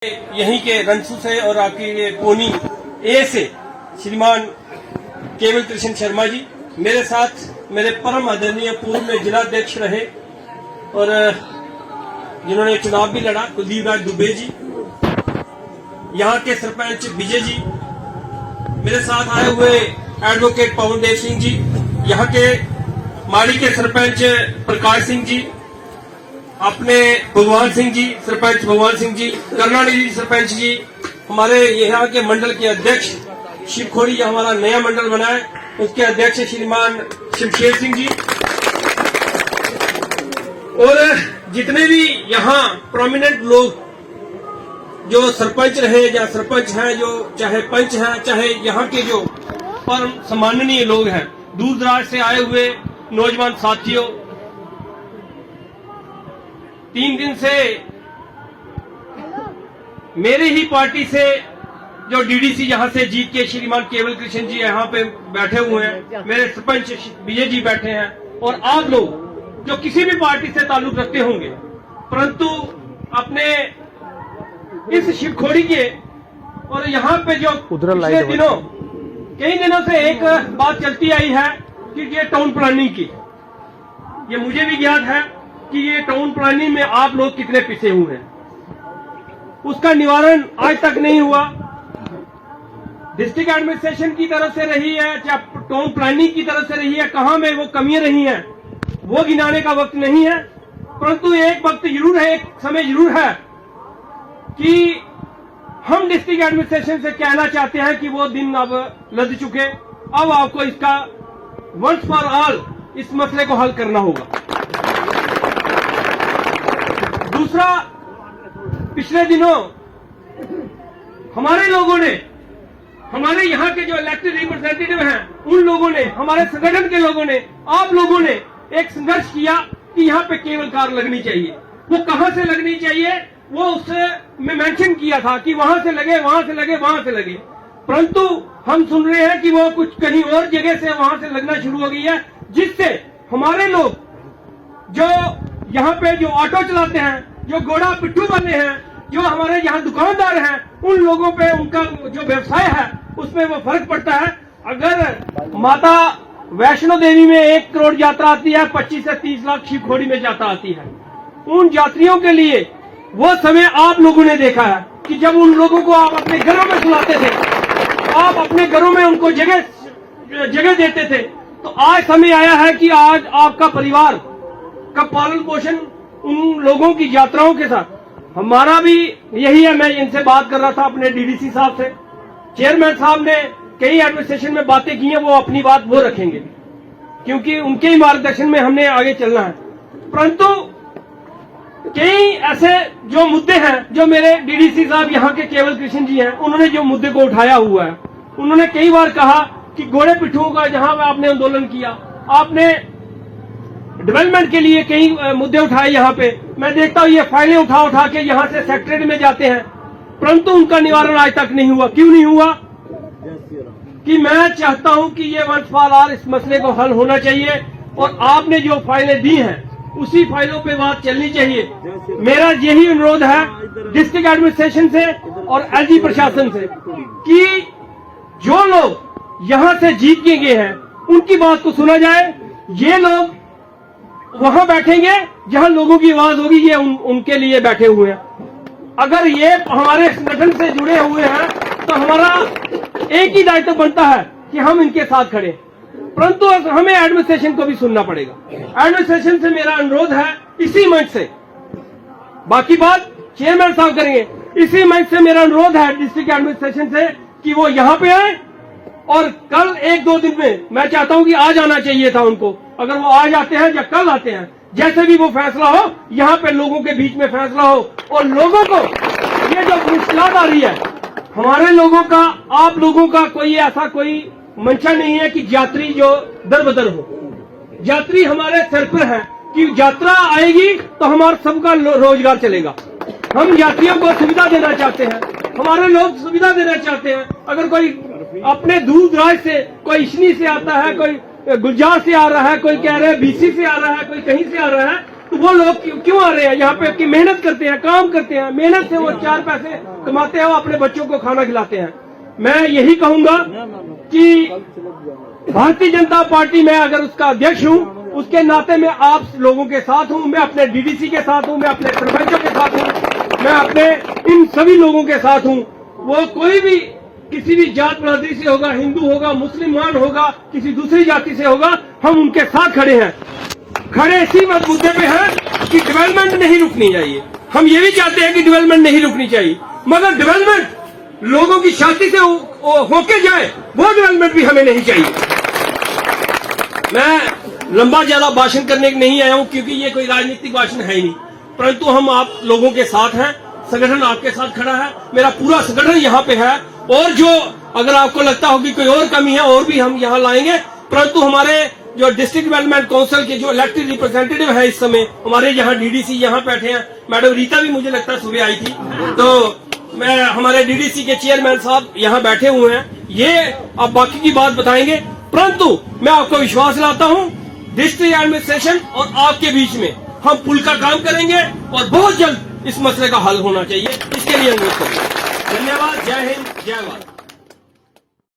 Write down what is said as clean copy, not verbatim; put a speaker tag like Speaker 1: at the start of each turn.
Speaker 1: यहीं के रंसू से और आपकी ये कोनी ए से श्रीमान केवल कृष्ण शर्मा जी, मेरे साथ मेरे परम आदरणीय पूर्व में जिलाध्यक्ष रहे और जिन्होंने चुनाव भी लड़ा कुलदीप राज दुबे जी, यहाँ के सरपंच विजय जी, मेरे साथ आए हुए एडवोकेट पवन देव सिंह जी, यहाँ के माड़ी के सरपंच प्रकाश सिंह जी, अपने भगवान सिंह जी सरपंच भगवान सिंह जी, कर्नाणी सरपंच जी, हमारे यहाँ के मंडल के अध्यक्ष शिवखोड़ी, हमारा नया मंडल बना है उसके अध्यक्ष श्रीमान शमशेर सिंह जी, और जितने भी यहाँ प्रोमिनेंट लोग जो सरपंच रहे या सरपंच हैं, जो चाहे पंच हैं, चाहे यहाँ के जो परम सम्माननीय लोग हैं, दूर दराज से आए हुए नौजवान साथियों, 3 दिन से मेरी ही पार्टी से जो डीडीसी यहां से जीत के श्रीमान केवल कृष्ण जी यहाँ पे बैठे हुए हैं, मेरे सरपंच विजय जी बैठे हैं, और आप लोग जो किसी भी पार्टी से ताल्लुक रखते होंगे परंतु अपने इस शिवखोड़ी के और यहाँ पे जो पिछले दिनों कई दिनों से एक बात चलती आई है कि ये टाउन प्लानिंग की, ये मुझे भी ज्ञात है कि ये टाउन प्लानिंग में आप लोग कितने पिछे हुए हैं, उसका निवारण आज तक नहीं हुआ। डिस्ट्रिक्ट एडमिनिस्ट्रेशन की तरफ से रही है या टाउन प्लानिंग की तरफ से रही है, कहां में वो कमियां रही हैं वो गिनाने का वक्त नहीं है, परंतु एक वक्त जरूर है, एक समय जरूर है कि हम डिस्ट्रिक्ट एडमिनिस्ट्रेशन से कहना चाहते हैं कि वो दिन अब लद चुके, अब आपको इसका वंस फॉर ऑल इस मसले को हल करना होगा। दूसरा, पिछले दिनों हमारे लोगों ने, हमारे यहाँ के जो इलेक्टेड रिप्रेजेंटेटिव हैं उन लोगों ने, हमारे संगठन के लोगों ने, आप लोगों ने एक संघर्ष किया कि यहाँ पे केबल कार लगनी चाहिए। वो कहां से लगनी चाहिए वो उससे मैं मेंशन किया था कि वहां से लगे, वहां से लगे, वहां से लगे, परंतु हम सुन रहे हैं कि वो कुछ कहीं और जगह से वहां से लगना शुरू हो गई है, जिससे हमारे लोग जो यहाँ पे जो ऑटो चलाते हैं, जो घोड़ा पिट्ठू बने हैं, जो हमारे यहाँ दुकानदार हैं, उन लोगों पे उनका जो व्यवसाय है उसमें वो फर्क पड़ता है। अगर माता वैष्णो देवी में 1 करोड़ यात्रा आती है, 25 से 30 लाख शिवखोड़ी में यात्रा आती है, उन यात्रियों के लिए वो समय आप लोगों ने देखा है कि जब उन लोगों को आप अपने घरों में सुलाते थे, आप अपने घरों में उनको जगह देते थे, तो आज समय आया है कि आज आपका परिवार का पालन पोषण उन लोगों की यात्राओं के साथ, हमारा भी यही है। मैं इनसे बात कर रहा था अपने डीडीसी साहब से, चेयरमैन साहब ने कई एडमिनिस्ट्रेशन में बातें की हैं, वो अपनी बात वो रखेंगे क्योंकि उनके ही मार्गदर्शन में हमने आगे चलना है, परंतु कई ऐसे जो मुद्दे हैं, जो मेरे डीडीसी साहब यहाँ के केवल कृष्ण जी हैं, उन्होंने जो मुद्दे को उठाया हुआ है, उन्होंने कई बार कहा कि घोड़े पिट्ठुओं का जहां आपने आंदोलन किया, आपने डेवलपमेंट के लिए कई मुद्दे उठाए। यहाँ पे मैं देखता हूँ ये फाइलें उठा के यहाँ से सेक्रेटरी में जाते हैं, परंतु उनका निवारण आज तक नहीं हुआ। क्यों नहीं हुआ? कि मैं चाहता हूं कि ये वंस फॉर ऑल इस मसले को हल होना चाहिए, और आपने जो फाइलें दी हैं उसी फाइलों पे बात चलनी चाहिए। मेरा यही अनुरोध है डिस्ट्रिक्ट एडमिनिस्ट्रेशन से और एलजी प्रशासन से कि जो लोग यहाँ से जीत के गए हैं उनकी बात को सुना जाए। ये लोग वहां बैठेंगे जहां लोगों की आवाज होगी, ये उनके लिए बैठे हुए हैं। अगर ये हमारे संगठन से जुड़े हुए हैं तो हमारा एक ही दायित्व बनता है कि हम इनके साथ खड़े, परंतु हमें एडमिनिस्ट्रेशन को भी सुनना पड़ेगा। एडमिनिस्ट्रेशन से मेरा अनुरोध है इसी मंच से, बाकी बात चेयरमैन साहब करेंगे, इसी मंच से मेरा अनुरोध है डिस्ट्रिक्ट एडमिनिस्ट्रेशन से कि वो यहाँ पे आए, और कल 1-2 दिन में मैं चाहता हूं कि आज आना चाहिए था उनको, अगर वो आज आते हैं या कल आते हैं, जैसे भी वो फैसला हो, यहाँ पे लोगों के बीच में फैसला हो, और लोगों को ये जो मुश्किलात आ रही है, हमारे लोगों का, आप लोगों का कोई ऐसा कोई मंशा नहीं है कि यात्री जो दर-बदर हो। यात्री हमारे सर पर है कि यात्रा आएगी तो हमारा सबका रोजगार चलेगा। हम यात्रियों को सुविधा देना चाहते हैं, हमारे लोग सुविधा देना चाहते हैं। अगर कोई अपने दूर दराज से, कोई इशनी से आता है, कोई गुलजार से आ रहा है, कोई कह रहे हैं बीसी से आ रहा है, कोई कहीं से आ रहा है, तो वो लोग क्यों आ रहे हैं यहाँ पे कि मेहनत करते हैं, काम करते हैं, मेहनत से वो 4 पैसे कमाते हैं, वो अपने बच्चों को खाना खिलाते हैं। मैं यही कहूंगा कि भारतीय जनता पार्टी में अगर उसका अध्यक्ष हूं, उसके नाते मैं आप लोगों के साथ हूं, मैं अपने डीडीसी के साथ हूं, मैं अपने सरपंचों के साथ हूं, मैं अपने इन सभी लोगों के साथ हूं। वो कोई भी किसी भी जात बिरादरी से होगा, हिंदू होगा, मुसलमान होगा, किसी दूसरी जाति से होगा, हम उनके साथ खड़े हैं। खड़े इसी मुद्दे पे हैं कि डेवलपमेंट नहीं रुकनी चाहिए। हम ये भी चाहते हैं कि डेवलपमेंट नहीं रुकनी चाहिए, मगर डेवलपमेंट लोगों की शांति से होके जाए, वो डेवलपमेंट भी हमें नहीं चाहिए। मैं लंबा ज्यादा भाषण करने नहीं आया हूं, क्योंकि ये कोई राजनीतिक भाषण है ही नहीं, परंतु हम आप लोगों के साथ हैं, संगठन आपके साथ खड़ा है, मेरा पूरा संगठन यहाँ पे है। और जो अगर आपको लगता हो कि कोई और कमी है, और भी हम यहाँ लाएंगे। परंतु हमारे जो डिस्ट्रिक्ट डेवलपमेंट काउंसिल के जो इलेक्टेड रिप्रेजेंटेटिव है इस समय, हमारे यहाँ डीडीसी यहाँ बैठे हैं, मैडम रीता भी मुझे लगता है सुबह आई थी, तो मैं हमारे डीडीसी के चेयरमैन साहब यहाँ बैठे हुए हैं, ये अब बाकी की बात बताएंगे। परंतु मैं आपको विश्वास दिलाता हूँ, डिस्ट्रिक्ट एडमिनिस्ट्रेशन और आपके बीच में हम पुल का काम करेंगे और बहुत जल्द इस मसले का हल होना चाहिए। इसके लिए अनुरोध करेंगे। धन्यवाद। जय हिंद, जय भारत।